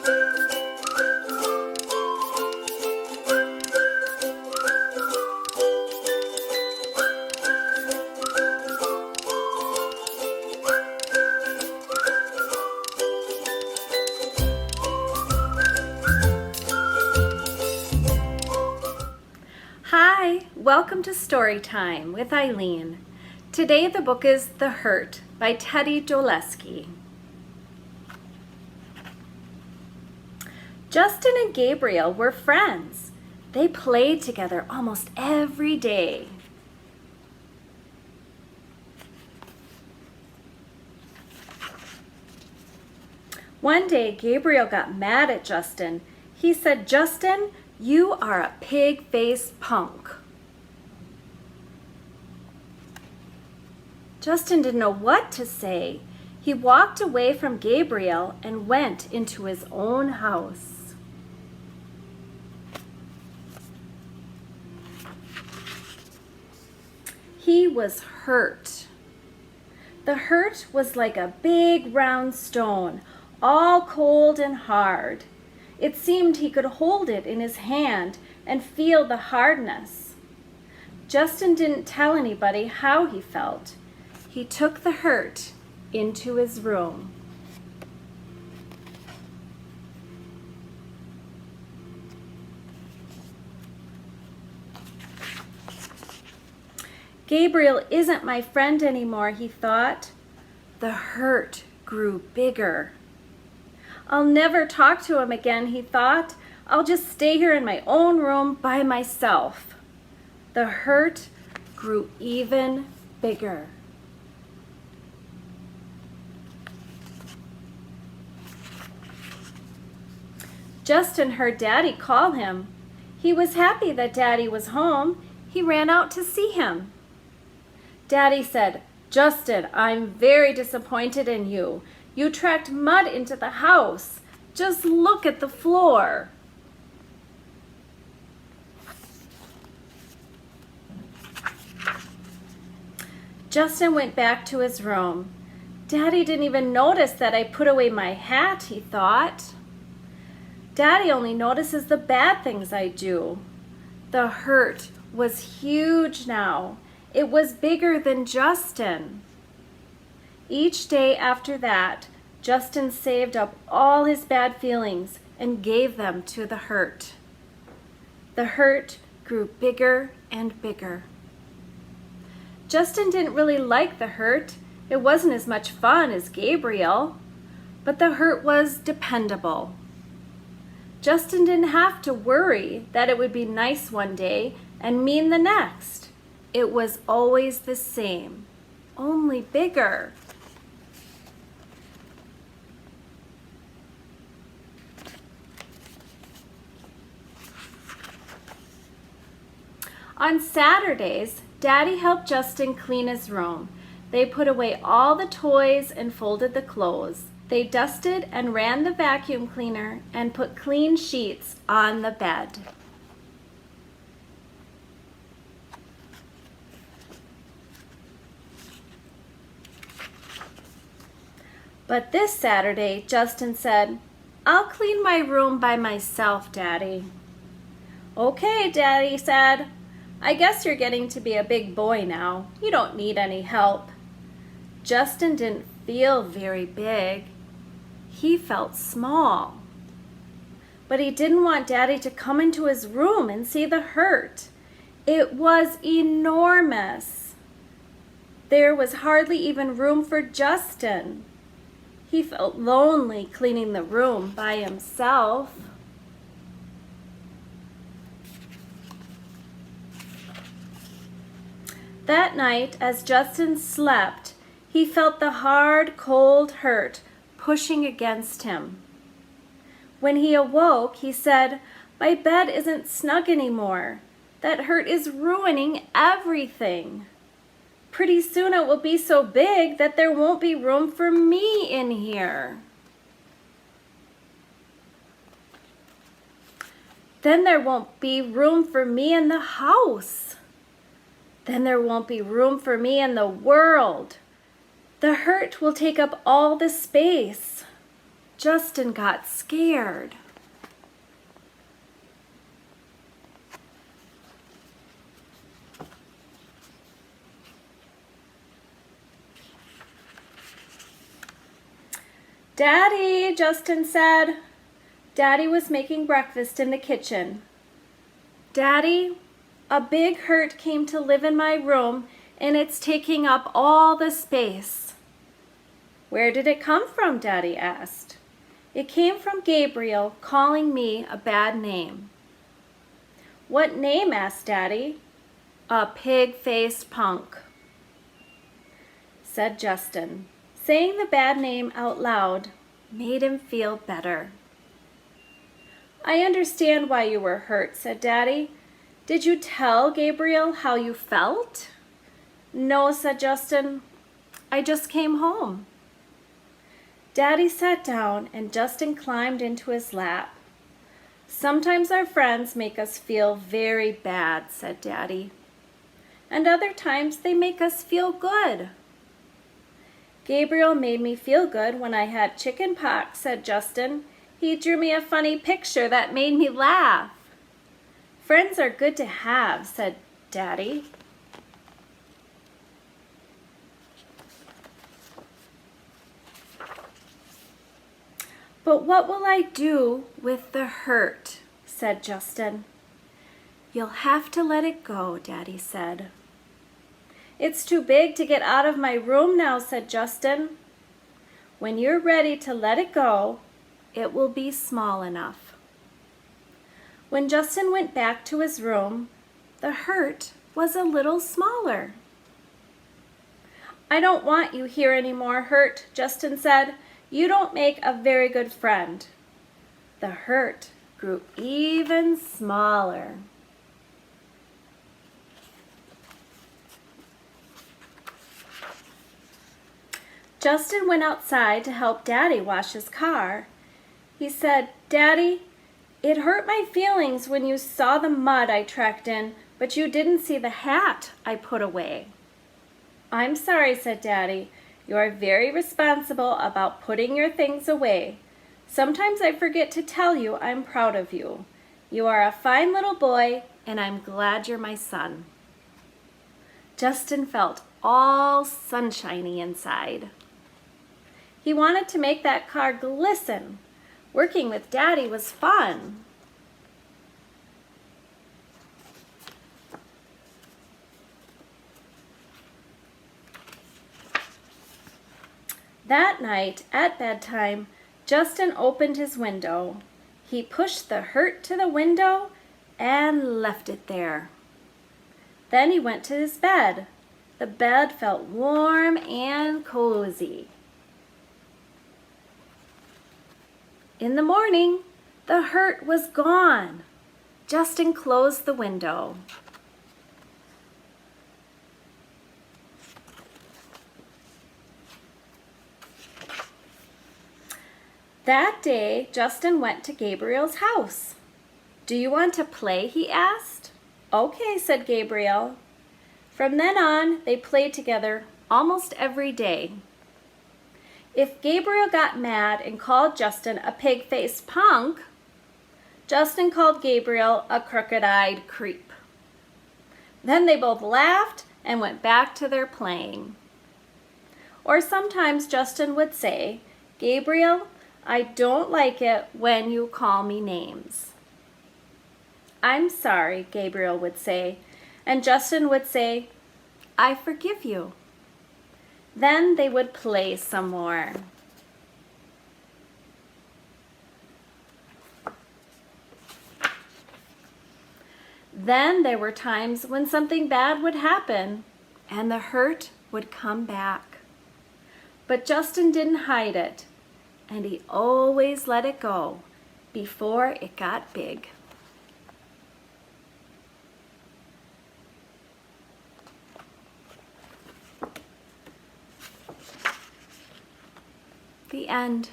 Hi, welcome to Story Time with Eileen. Today the book is The Hurt by Teddy Doleski. Justin and Gabriel were friends. They played together almost every day. One day, Gabriel got mad at Justin. He said, "Justin, you are a pig-faced punk." Justin didn't know what to say. He walked away from Gabriel and went into his own house. He was hurt. The hurt was like a big round stone, all cold and hard. It seemed he could hold it in his hand and feel the hardness. Justin didn't tell anybody how he felt. He took the hurt into his room. Gabriel isn't my friend anymore, he thought. The hurt grew bigger. I'll never talk to him again, he thought. I'll just stay here in my own room by myself. The hurt grew even bigger. Justin heard Daddy call him. He was happy that Daddy was home. He ran out to see him. Daddy said, "Justin, I'm very disappointed in you. You tracked mud into the house. Just look at the floor." Justin went back to his room. Daddy didn't even notice that I put away my hat, he thought. Daddy only notices the bad things I do. The hurt was huge now. It was bigger than Justin. Each day after that, Justin saved up all his bad feelings and gave them to the hurt. The hurt grew bigger and bigger. Justin didn't really like the hurt. It wasn't as much fun as Gabriel, but the hurt was dependable. Justin didn't have to worry that it would be nice one day and mean the next. It was always the same, only bigger. On Saturdays, Daddy helped Justin clean his room. They put away all the toys and folded the clothes. They dusted and ran the vacuum cleaner and put clean sheets on the bed. But this Saturday, Justin said, "I'll clean my room by myself, Daddy." "Okay," Daddy said. "I guess you're getting to be a big boy now. You don't need any help." Justin didn't feel very big. He felt small. But he didn't want Daddy to come into his room and see the hurt. It was enormous. There was hardly even room for Justin. He felt lonely cleaning the room by himself. That night, as Justin slept, he felt the hard, cold hurt pushing against him. When he awoke, he said, "My bed isn't snug anymore. That hurt is ruining everything. Pretty soon it will be so big that there won't be room for me in here." Then there won't be room for me in the house. Then there won't be room for me in the world. The hurt will take up all the space. Justin got scared. "Daddy," Justin said. Daddy was making breakfast in the kitchen. "Daddy, a big hurt came to live in my room and it's taking up all the space." "Where did it come from?" Daddy asked. "It came from Gabriel calling me a bad name." "What name?" asked Daddy. "A pig-faced punk," said Justin. Saying the bad name out loud made him feel better. "I understand why you were hurt," said Daddy. "Did you tell Gabriel how you felt?" "No," said Justin. "I just came home." Daddy sat down and Justin climbed into his lap. "Sometimes our friends make us feel very bad," said Daddy. "And other times they make us feel good." "Gabriel made me feel good when I had chicken pox," said Justin. "He drew me a funny picture that made me laugh." "Friends are good to have," said Daddy. "But what will I do with the hurt?" said Justin. "You'll have to let it go," Daddy said. "It's too big to get out of my room now," said Justin. "When you're ready to let it go, it will be small enough." When Justin went back to his room, the hurt was a little smaller. "I don't want you here anymore, Hurt," Justin said. "You don't make a very good friend." The hurt grew even smaller. Justin went outside to help Daddy wash his car. He said, "Daddy, it hurt my feelings when you saw the mud I tracked in, but you didn't see the hat I put away." "I'm sorry," said Daddy. "You are very responsible about putting your things away. Sometimes I forget to tell you I'm proud of you. You are a fine little boy, and I'm glad you're my son." Justin felt all sunshiny inside. He wanted to make that car glisten. Working with Daddy was fun. That night, at bedtime, Justin opened his window. He pushed the hurt to the window and left it there. Then he went to his bed. The bed felt warm and cozy. In the morning, the hurt was gone. Justin closed the window. That day, Justin went to Gabriel's house. "Do you want to play?" he asked. "Okay," said Gabriel. From then on, they played together almost every day. If Gabriel got mad and called Justin a pig-faced punk, Justin called Gabriel a crooked-eyed creep. Then they both laughed and went back to their playing. Or sometimes Justin would say, "Gabriel, I don't like it when you call me names." "I'm sorry," Gabriel would say, and Justin would say, "I forgive you." Then they would play some more. Then there were times when something bad would happen and the hurt would come back. But Justin didn't hide it, and he always let it go before it got big. The end.